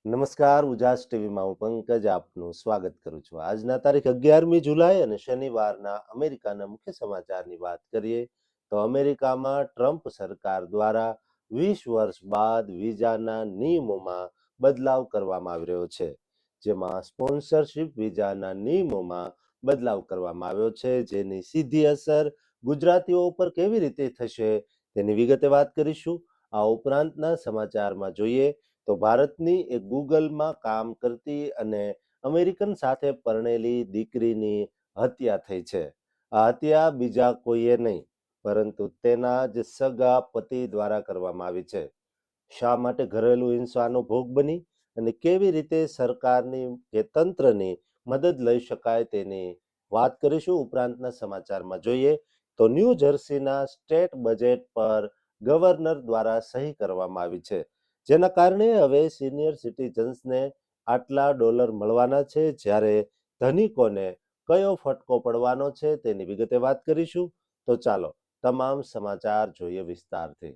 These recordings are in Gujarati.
નમસ્કાર ઉજાસ ટીવીમાં હું પંકજ આપનું સ્વાગત કરું છું. આજના તારીખ 11મી જુલાઈ અને શનિવારના અમેરિકાના મુખ્ય સમાચારની વાત કરીએ તો અમેરિકામાં ટ્રમ્પ સરકાર દ્વારા 20 વર્ષ બાદ વિઝાના નિયમોમાં બદલાવ કરવામાં આવી રહ્યો છે, જેમાં સ્પોન્સરશિપ વિઝાના નિયમોમાં બદલાવ કરવામાં આવ્યો છે, જેની સીધી અસર ગુજરાતીઓ ઉપર કેવી રીતે થશે તેની વિગતે વાત કરીશું. આ ઉપરાંતના સમાચારમાં જોઈએ તો ભારતની એક ગૂગલમાં કામ કરતી અને અમેરિકન સાથે પરણેલી દીકરીની હત્યા થઈ છે. આ હત્યા બીજા કોઈએ નહીં પરંતુ તેના જ સગા પતિ દ્વારા કરવામાં આવી છે. શા માટે ઘરેલું હિંસાનો ભોગ બની અને કેવી રીતે સરકારની કે તંત્રની મદદ લઈ શકાય તેની વાત કરીશું. ઉપરાંતના સમાચારમાં જોઈએ તો ન્યૂ જર્સીના સ્ટેટ બજેટ પર ગવર્નર દ્વારા સહી કરવામાં આવી છે, જેના કારણે હવે સિનિયર સિટીઝન્સને આટલા ડોલર મળવાના છે, જ્યારે ધનિકોને કયો ફટકો પડવાનો છે તેની વિગતે વાત કરીશું. તો ચાલો તમામ સમાચાર જોઈએ વિસ્તારથી.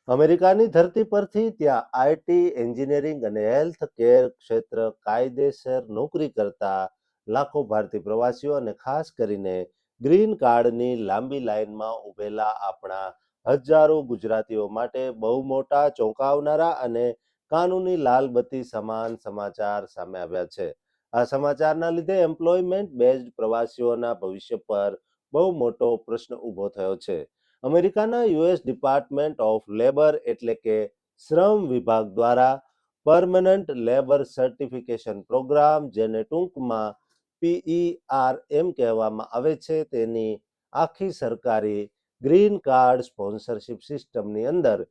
અમેરિકાની ધરતી પરથી ત્યાં આઈટી, એન્જિનિયરિંગ અને હેલ્થ કેર ક્ષેત્ર કાયદેસર નોકરી કરતા લાખો ભારતીય પ્રવાસીઓ અને ખાસ કરીને ગ્રીન કાર્ડની લાંબી લાઈનમાં ઉભેલા આપણા હજારો ગુજરાતીઓ માટે બહુ મોટા, ચોંકાવનારા અને કાનૂની લાલબત્તી સમાન સમાચાર સામે આવ્યા છે. આ સમાચારના લીધે એમ્પ્લોયમેન્ટ બેઝડ પ્રવાસીઓના ભવિષ્ય પર બહુ મોટો પ્રશ્ન ઊભો થયો છે. અમેરિકાના યુએસ ડિપાર્ટમેન્ટ ઓફ લેબર એટલે કે શ્રમ વિભાગ દ્વારા પરમનન્ટ લેબર સર્ટિફિકેશન પ્રોગ્રામ, જેને ટૂંકમાં PERM કહેવામાં આવે છે, તેની આખી સરકારી ગ્રીન કાર્ડ સ્પોન્સરશિપ સિસ્ટમની અંદર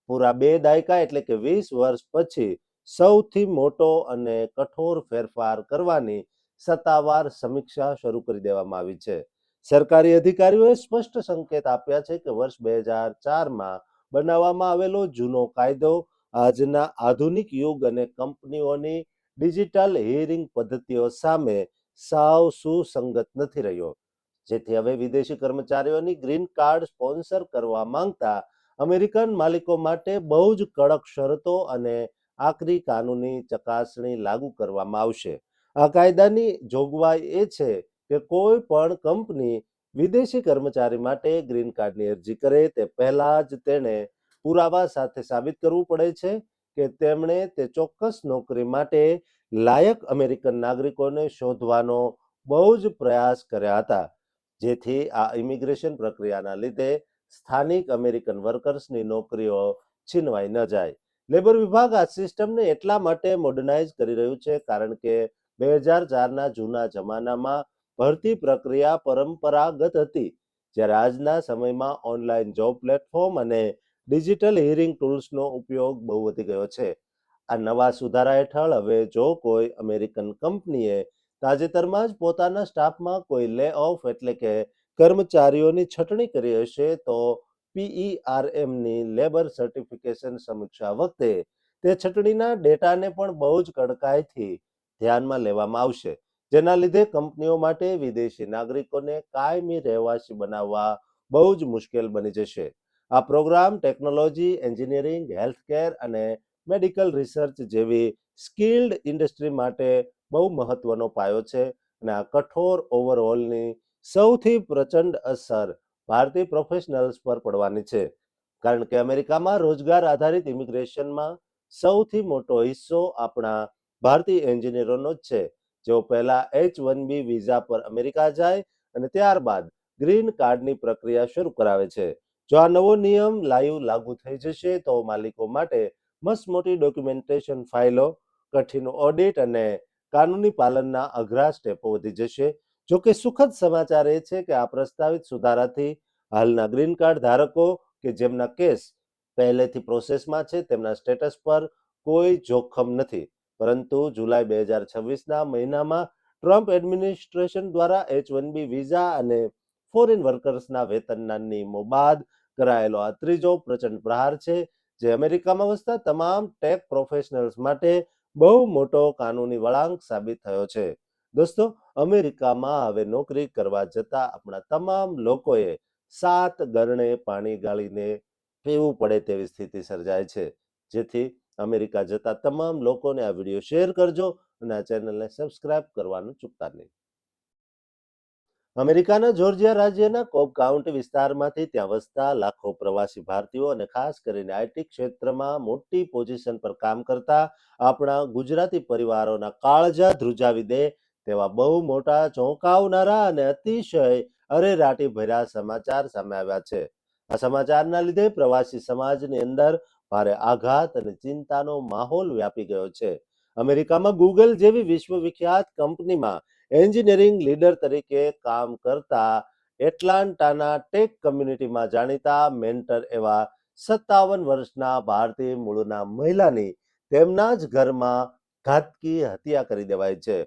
પૂરા 2 દાયકા એટલે કે 20 વર્ષ પછી સૌથી મોટો અને કઠોર ફેરફાર કરવાની સત્તાવાર સમીક્ષા શરૂ કરી દેવામાં આવી છે. સરકારી અધિકારીઓએ સ્પષ્ટ સંકેત આપ્યા છે કે વર્ષ 2004માં બનાવવામાં આવેલો જૂનો કાયદો આજના આધુનિક યુગ અને કંપનીઓની ડિજિટલ હિયરિંગ પદ્ધતિઓ સામે સાવ સુસંગત નથી રહ્યો, જેથી હવે વિદેશી કર્મચારીઓની ગ્રીન કાર્ડ સ્પોન્સર કરવા માંગતા અમેરિકન માલિકો માટે બહુ જ કડક શરતો અને આકરી કાનૂની ચકાસણી લાગુ કરવામાં આવશે. આ કાયદાની જોગવાઈ એ છે કે કોઈ પણ કંપની વિદેશી કર્મચારી માટે ગ્રીન કાર્ડની અરજી કરે તે પહેલા જ તેણે પુરાવા સાથે સાબિત કરવું પડે છે કે તેમણે તે ચોક્કસ નોકરી માટે લાયક અમેરિકન નાગરિકોને શોધવાનો બહુ જ પ્રયાસ કર્યા હતા, જેથી આ ઇમિગ્રેશન પ્રક્રિયાના લીધે સ્થાનિક અમેરિકન વર્કર્સની નોકરીઓ છીનવાઈ ન જાય. લેબર વિભાગ આ સિસ્ટમને એટલા માટે મોડર્નાઇઝ કરી રહ્યું છે કારણ કે 2004ના જૂના જમાનામાં ભરતી પ્રક્રિયા પરંપરાગત હતી, જ્યારે આજના સમયમાં ઓનલાઈન જોબ પ્લેટફોર્મ અને ડિજિટલ હિયરિંગ ટૂલ્સનો ઉપયોગ બહુ વધી ગયો છે. આ નવા સુધારા હેઠળ હવે જો કોઈ અમેરિકન કંપનીએ તાજેતરમાં જ પોતાના સ્ટાફમાં કોઈ લે ઓફ એટલે કે કર્મચારીઓની છટણી કરી હશે તો PERMની લેબર સર્ટિફિકેશન સમીક્ષા વખતે તે છટણીના ડેટાને પણ બહુ જ કડકાઈથી ધ્યાનમાં લેવામાં આવશે, જેના લીધે કંપનીઓ માટે વિદેશી નાગરિકોને કાયમી રહેવાસી બનાવવા બહુ જ મુશ્કેલ બની જશે. આ પ્રોગ્રામ ટેકનોલોજી, એન્જિનિયરિંગ, હેલ્થકેર અને મેડિકલ રિસર્ચ જેવી સ્કિલ્ડ ઇન્ડસ્ટ્રી માટે બહુ મહત્વનો પાયો છે અને આ કઠોર ઓવરઓલની સૌથી પ્રચંડ અસર ભારતીય પ્રોફેશનલ્સ પર પડવાની છે, કારણ કે અમેરિકામાં રોજગાર આધારિત ઇમિગ્રેશનમાં સૌથી મોટો હિસ્સો આપણા ભારતીય એન્જિનિયરોનો જ છે, જેઓ પહેલા H-1B વિઝા પર અમેરિકા જાય અને ત્યારબાદ ગ્રીન કાર્ડની પ્રક્રિયા શરૂ કરાવે છે. જો આ નવો નિયમ લાગુ થઈ જશે તો માલિકો માટે મસમોટી ડોક્યુમેન્ટેશન ફાઇલો, કઠિન ઓડિટ અને કાનૂની પાલનના અઘરા સ્ટેપો વધી જશે. જો કે સુખદ સમાચાર એ છે કે આ પ્રસ્તાવિત સુધારાથી હાલના ગ્રીન કાર્ડ ધારકો કે જેમના કેસ પહેલેથી પ્રોસેસમાં છે તેમના સ્ટેટસ પર કોઈ જોખમ નથી, પરંતુ જુલાઈ 2026ના મહિનામાં ટ્રમ્પ એડમિનિસ્ટ્રેશન દ્વારા H-1B વિઝા અને ફોરેન વર્કર્સના વેતનના નિયમો બાદ કરાયેલો આ ત્રીજો પ્રચંડ પ્રહાર છે, જે અમેરિકામાં વસતા તમામ ટેક પ્રોફેશનલ્સ માટે બહુ મોટો કાનૂની વળાંક સાબિત થયો છે. દોસ્તો, અમેરિકામાં હવે નોકરી કરવા જતા આપણા તમામ લોકોએ 7 ગરણે પાણી ગાળીને પીવું પડે તેવી સ્થિતિ સર્જાય છે, જેથી અમેરિકા જતા તમામ લોકોને આ વિડીયો શેર કરજો અને આ ચેનલને સબસ્ક્રાઇબ કરવાનું ચૂકતા નહીં. અમેરિકાના જોર્જિયા રાજ્યના કોબ કાઉન્ટી વિસ્તારમાંથી ત્યાં વસતા લાખો પ્રવાસી ભારતીયો અને ખાસ કરીને આઈટી ક્ષેત્રમાં મોટી પોઝિશન પર કામ કરતા આપણા ગુજરાતી પરિવારોના કાળજા ધ્રુજાવી દે તેવા બહુ મોટા ચોંકાવનારા અને અતિશય અરેરાટી ભર્યા સમાચાર સામે આવ્યા છે. આ સમાચારના લીધે પ્રવાસી સમાજની અંદર ભારે આઘાત અને ચિંતાનો માહોલ વ્યાપી ગયો છે. અમેરિકામાં ગૂગલ જેવી વિશ્વવિખ્યાત કંપનીમાં એન્જિનિયરિંગ લીડર તરીકે કામ કરતા એટલાન્ટાના ટેક કમ્યુનિટીમાં જાણીતા મેન્ટર એવા 57 વર્ષના ભારતીય મૂળના મહિલાની તેમના જ ઘરમાં ઘાતકી હત્યા કરી દેવાઈ છે.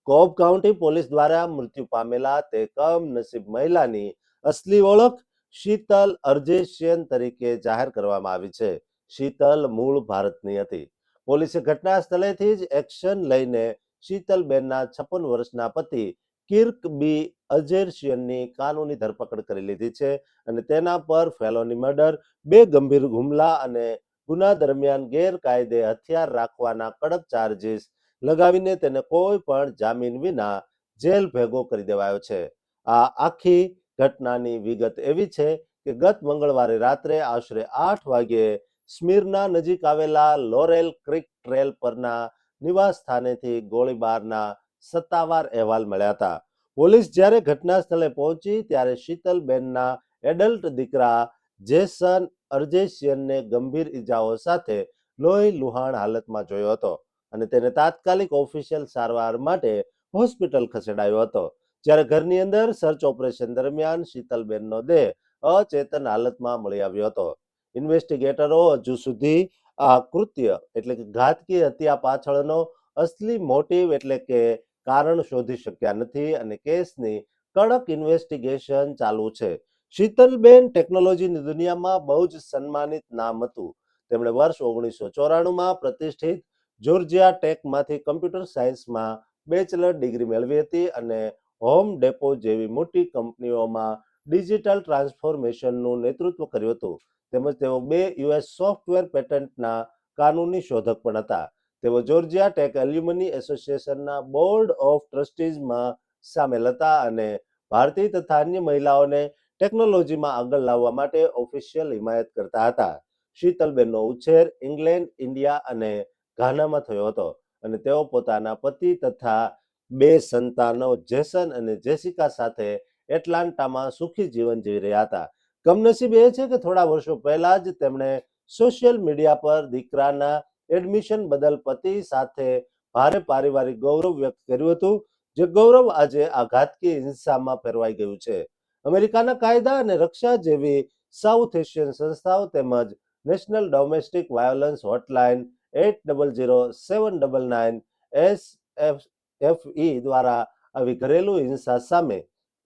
કોબ કાઉન્ટી પોલીસ દ્વારા મૃત્યુ પામેલા તે કમનસીબ મહિલાની અસલી ઓળખ શીતલ અર્જેશિયન તરીકે જાહેર કરવામાં આવી છે. શીતલ મૂળ ભારતની હતી. પોલીસે ઘટના સ્થળેથી જ એક્શન લઈને શીતલબેનના 56 વર્ષના પતિ કિર્ક બી અજેરશિયનની કાનૂની ધરપકડ કરી લીધી છે અને તેના પર ફેલોની મર્ડર, 2 ગંભીર હુમલા અને ગુના દરમિયાન ગેરકાયદે હથિયાર રાખવાના કડક ચાર્જીસ લગાવીને તેને કોઈ પણ જામીન વિના જેલ ભેગો કરી દેવાયો છે. આ આખી ઘટનાની વિગત એવી છે કે ગત મંગળવારે રાત્રે આશરે 8 વાગ્યે સ્મિર્ના નજીક આવેલા લોરેલ ક્રીક ટ્રેલ પરના નિવાસ સ્થાનેથી ગોળીબારના સત્તાવાર અહેવાલ મળ્યા હતા. પોલીસ જ્યારે ઘટના સ્થળે પહોંચી ત્યારે શીતલબેનના એડલ્ટ દીકરા જેસન અર્જેશિયનને ગંભીર ઈજાઓ સાથે લોહી લુહાણ હાલતમાં જોયો હતો અને તેને તાત્કાલિક ઓફિશિયલ સારવાર માટે હોસ્પિટલ ખસેડાયો હતો. જ્યારે ઘરની અંદર સર્ચ ઓપરેશન દરમિયાન શીતલબેનનો દેહ અચેતન હાલતમાં મળી આવ્યો હતો. ઇન્વેસ્ટિગેટરો હજુ સુધી આ કૃત્ય એટલે કે ઘાતકી હત્યા પાછળનો અસલી મોટિવ એટલે કે કારણ શોધી શક્યા નથી અને કેસની કડક ઇન્વેસ્ટિગેશન ચાલુ છે. શીતલબેન ટેકનોલોજીની દુનિયામાં બહુ જ સન્માનિત નામ હતું. તેમણે વર્ષ 1994માં પ્રતિષ્ઠિત જોર્જિયા ટેકમાંથી કમ્પ્યુટર સાયન્સમાં બેચલર ડિગ્રી મેળવી હતી અને હોમ ડેપો જેવી મોટી કંપનીઓમાં ડિજિટલ ટ્રાન્સફોર્મેશનનું નેતૃત્વ કર્યું હતું. તેમજ તેઓ 2 યુએસ સોફ્ટવેર પેટન્ટના કાનૂની શોધક પણ હતા. તેઓ જોર્જિયા ટેક એલ્યુમની એસોસિએશનના બોર્ડ ઓફ ટ્રસ્ટીઝમાં સામેલ હતા અને ભારતીય તથા અન્ય મહિલાઓને ટેકનોલોજીમાં આગળ લાવવા માટે ઓફિશિયલ હિમાયત કરતા હતા. શીતલબેનનો ઉછેર ઇંગ્લેન્ડ, ઇન્ડિયા અને ઘાનામાં થયો હતો અને તેઓ પોતાના પતિ તથા 2 સંતાનો જેસન અને જેસિકા સાથે એટલાન્ટામાં સુખી જીવન જીવી રહ્યા હતા. કમનસીબ એ છે કે થોડા વર્ષો પહેલા જ તેમણે સોશિયલ મીડિયા પર દીકરાના એડમિશન બદલ પતિ સાથે ભારે પારિવારિક ગૌરવ વ્યક્ત કર્યું હતું, જે ગૌરવ આજે આ ઘાતકી હિંસામાં ફેરવાઈ ગયું છે. અમેરિકાના કાયદા અને રક્ષા જેવી સાઉથ એશિયન સંસ્થાઓ તેમજ national domestic violence hotline 800799SFE દ્વારા આવી ઘરેલું હિંસા સામે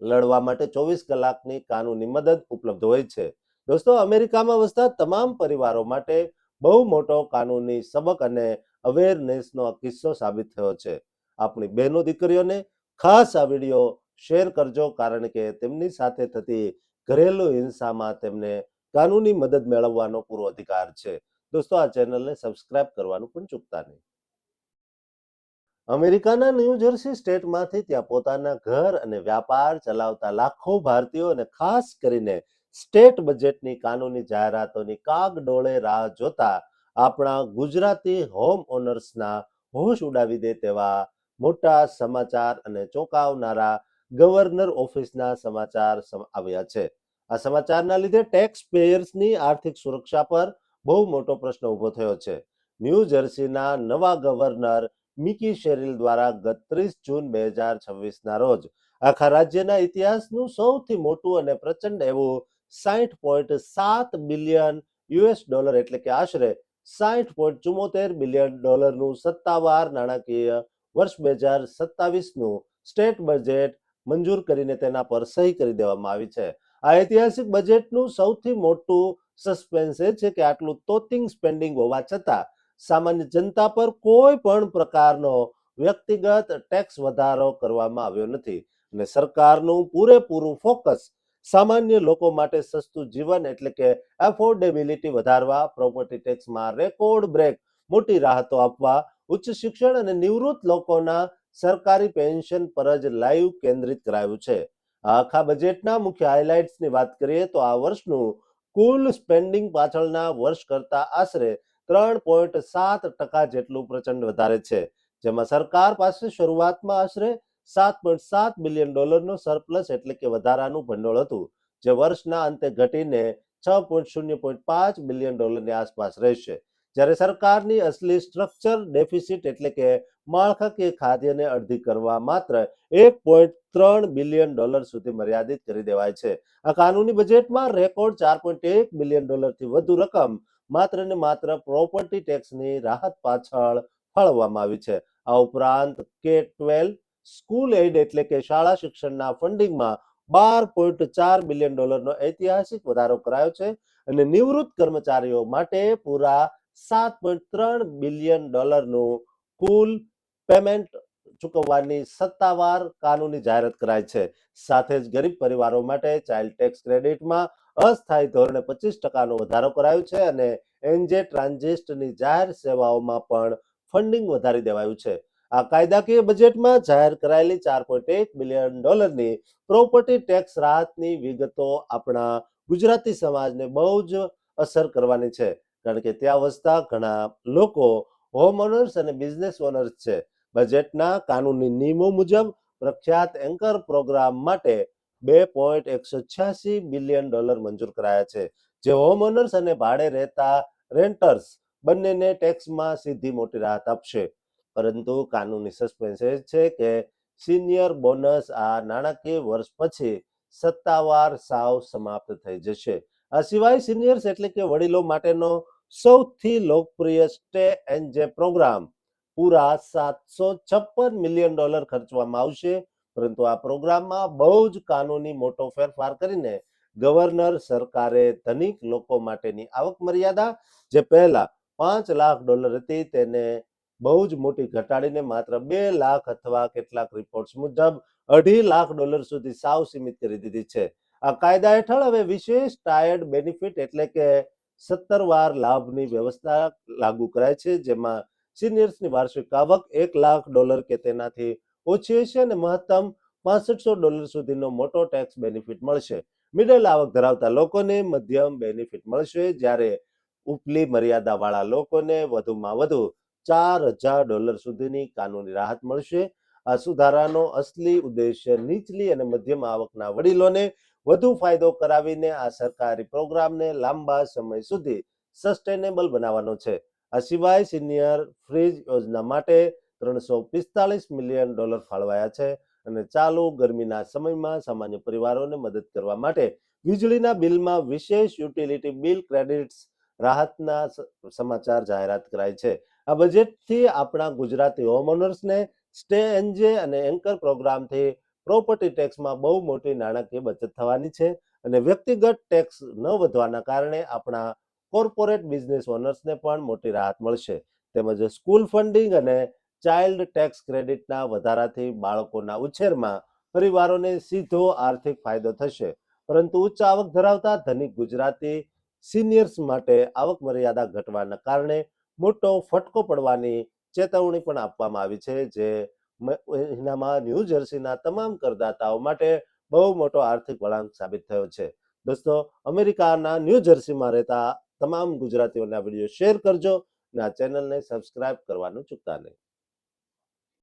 લડવા માટે 24 કલાકની કાનૂની મદદ ઉપલબ્ધ હોય છે. દોસ્તો, અમેરિકામાં વસતા તમામ પરિવારો માટે બહુ મોટો કાનૂની સબક અને અવેરનેસનો કિસ્સો સાબિત થયો છે. આપણી બહેનો દીકરીઓને ખાસ આ વિડીયો શેર કરજો, કારણ કે તેમની સાથે થતી ઘરેલું હિંસામાં તેમને કાનૂની મદદ મેળવવાનો પૂરો અધિકાર છે. દોસ્તો, આ ચેનલને સબસ્ક્રાઇબ કરવાનું પણ ચૂકતા નહીં. અમેરિકાના ન્યૂ જર્સી સ્ટેટમાંથી ત્યાં પોતાના ઘર અને વ્યાપાર ચલાવતા લાખો ભારતીયો અને ખાસ કરીને સ્ટેટ બજેટની કાનૂની જાહેરાતોની કાગડોળે રાહ જોતા આપણા ગુજરાતી હોમ ઓનર્સના હોશ ઉડાવી દે તેવા મોટા સમાચાર અને ચોંકાવનારા ગવર્નર ઓફિસના સમાચાર આવ્યા છે. આ સમાચારના લીધે ટેક્સ પેયર્સની આર્થિક સુરક્ષા પર બહુ મોટો પ્રશ્ન ઊભો થયો છે. ન્યૂ જર્સીના નવા ગવર્નર મિકી શેરિલ દ્વારા ગત 30 જૂન 2026ના રોજ આખા રાજ્યના ઇતિહાસનું સૌથી મોટું અને પ્રચંડ એવું $60.7 બિલિયન એટલે કે આશરે $60.74 બિલિયન સત્તાવાર નાણાકીય વર્ષ 2027નું સ્ટેટ બજેટ મંજૂર કરીને તેના પર સહી કરી દેવામાં આવી છે. આ ઐતિહાસિક બજેટનું સૌથી મોટું સસ્પેન્સ એ છે કે આટલું તોતિંગ સ્પેન્ડિંગ હોવા છતાં સામાન્ય જનતા પર કોઈ પણ પ્રકારનો વ્યક્તિગત ટેક્સ વધારો કરવામાં આવ્યો નથી અને સરકારનું પૂરેપૂરું ફોકસ સામાન્ય લોકો માટે સસ્તું જીવન એટલે કે એફોર્ડેબિલિટી વધારવા, પ્રોપર્ટી ટેક્સમાં રેકોર્ડ બ્રેક મોટી રાહતો આપવા ઉચ્ચ શિક્ષણ અને નિવૃત્ત લોકોના સરકારી પેન્શન પર જ લાઈવ કેન્દ્રિત કરાયું છે. આખા બજેટના મુખ્ય હાઇલાઇટ્સની વાત કરીએ તો આ વર્ષનું કુલ સ્પેન્ડિંગ પાછળના વર્ષ કરતા આશરે 3.7% જેટલું પ્રચંડ વધારે છે, જેમાં સરકાર પાસે શરૂઆતમાં આશરે $7.7 બિલિયન સરપ્લસ એટલે કે વધારાનું ભંડોળ હતું, જે વર્ષના અંતે ઘટીને $6.5 બિલિયન આસપાસ રહેશે. જ્યારે સરકારની અસલી સ્ટ્રક્ચર ડેફિસિટ એટલે કે માળખાકીય ખાદ્યને અડધી કરવા માત્ર $1.3 બિલિયન સુધી મર્યાદિત કરી દેવાય છે. આ કાનૂની બજેટમાં રેકોર્ડ $4.1 બિલિયન થી વધુ રકમ માત્ર ને માત્ર પ્રોપર્ટી ટેક્સની રાહત પાછળ ફાળવવામાં આવી છે. આ ઉપરાંત K-12 સ્કૂલ એઇડ એટલે કે શાળા શિક્ષણના ફંડિંગમાં $12.4 બિલિયન ઐતિહાસિક વધારો કરાયો છે અને નિવૃત્ત કર્મચારીઓ માટે પૂરા $7.3 બિલિયન કુલ પેમેન્ટ ચૂકવવાની સત્તાવાર કાનૂની જાહેરાત કરાઈ છે. સાથે જ ગરીબ પરિવારો માટે ચાઇલ્ડ ટેક્સ ક્રેડિટમાં અસ્થાયી ધોરણે 25% વધારો કરાયો છે અને એનજે ટ્રાન્ઝિસ્ટની જાહેર સેવાઓમાં પણ ફંડિંગ વધારી દેવાયું છે. આ કાયદાકીય બજેટમાં જાહેર કરાયેલી $4.1 બિલિયન પ્રોપર્ટી ટેક્સ રાહતની વિગતો આપણા ગુજરાતી સમાજને બહુ જ અસર કરવાની છે, કારણ કે ત્યાં વસતા ઘણા લોકો હોમ ઓનર્સ અને બિઝનેસ ઓનર્સ છે. બજેટના કાનૂની નિયમો મુજબ પ્રખ્યાત એન્કર પ્રોગ્રામ માટે $2.186 બિલિયન મંજૂર કરાયા છે, જે હોમ ઓનર્સ અને ભાડે રહેતા રેન્ટર્સ બંનેને ટેક્સમાં સીધી મોટી રાહત આપશે. પરંતુ કાનૂની સસ્પેન્સ એ છે કે સિનિયર બોનસ આ નાણાકીય વર્ષ પછી સત્તાવાર સાવ સમાપ્ત થઈ જશે. આ સિવાય સિનિયર્સ એટલે કે વડીલો માટેનો સૌથી લોકપ્રિય સ્ટે એન્ડ પ્રોગ્રામ પૂરા $756 મિલિયન ખર્ચવામાં આવશે, પરંતુ આ પ્રોગ્રામમાં બહુ જ કાનૂની મોટો ફેરફાર કરીને ગવર્નર સરકારે ધનિક લોકો માટેની આવક મર્યાદા જે પહેલા $5 લાખ હતી તેને બહુ જ મોટી ઘટાડીને માત્ર 2 લાખ અથવા કેટલાક રિપોર્ટ્સ મુજબ $2.5 લાખ સુધી સાવ સીમિત કરી દીધી છે. આ કાયદા હેઠળ હવે વિશેષ ટાયર્ડ બેનિફિટ એટલે કે 17 વાર લાભની વ્યવસ્થા લાગુ કરાય છે, જેમાં સિનિયર્સની વાર્ષિક આવક $1 લાખ કે તેનાથી ઓછી હશે અને મહત્તમ $6500 સુધીનો મોટો ટેક્સ બેનિફિટ મળશે. મિડલ આવક ધરાવતા લોકોને મધ્યમ બેનિફિટ મળશે, જ્યારે ઉપલી મર્યાદાવાળા લોકોને વધુમાં વધુ $4000 સુધીની કાનૂની રાહત મળશે. આ સુધારાનો અસલી ઉદ્દેશ્ય નીચલી અને મધ્યમ આવકના વડીલોને વધુ ફાયદો કરાવીને આ સરકારી પ્રોગ્રામને લાંબા સમય સુધી સસ્ટેનેબલ બનાવવાનો છે. આ સિવાય સિનિયર ફ્રીજ યોજના માટે $345 મિલિયન ફાળવાયા છે અને ચાલુ ગરમીના સમયમાં સામાન્ય પરિવારોને મદદ કરવા માટે વીજળીના બિલમાં વિશેષ યુટિલિટી બિલ ક્રેડિટ્સ રાહતના સમાચાર જાહેરાત કરાઈ છે. આ બજેટથી આપણા ગુજરાતી હોમ ઓનર્સને સ્ટે એન્જે અને એન્કર પ્રોગ્રામથી પ્રોપર્ટી ટેક્સમાં બહુ મોટી નાણાકીય બચત થવાની છે અને વ્યક્તિગત ટેક્સ ન વધવાના કારણે આપણા કોર્પોરેટ બિઝનેસ ઓનર્સને પણ મોટી રાહત મળશે. તેમજ સ્કૂલ ફંડિંગ અને ચાઇલ્ડ ટેક્સ ક્રેડિટના વધારાથી બાળકોના ઉછેરમાં પરિવારોને સીધો આર્થિક ફાયદો થશે, પરંતુ ઉચ્ચ આવક ધરાવતા ધનિક ગુજરાતી સિનિયર્સ માટે આવક મર્યાદા ઘટવાના કારણે મોટો ફટકો પડવાની ચેતવણી પણ આપવામાં આવી છે, જે મહિનામાં ન્યૂ જર્સીના તમામ કરદાતાઓ માટે બહુ મોટો આર્થિક વળાંક સાબિત થયો છે. દોસ્તો, અમેરિકાના ન્યૂ જર્સીમાં રહેતા તમામ ગુજરાતીઓને આ વિડીયો શેર કરજો અને આ ચેનલને સબસ્ક્રાઇબ કરવાનું ચૂકતા નહીં.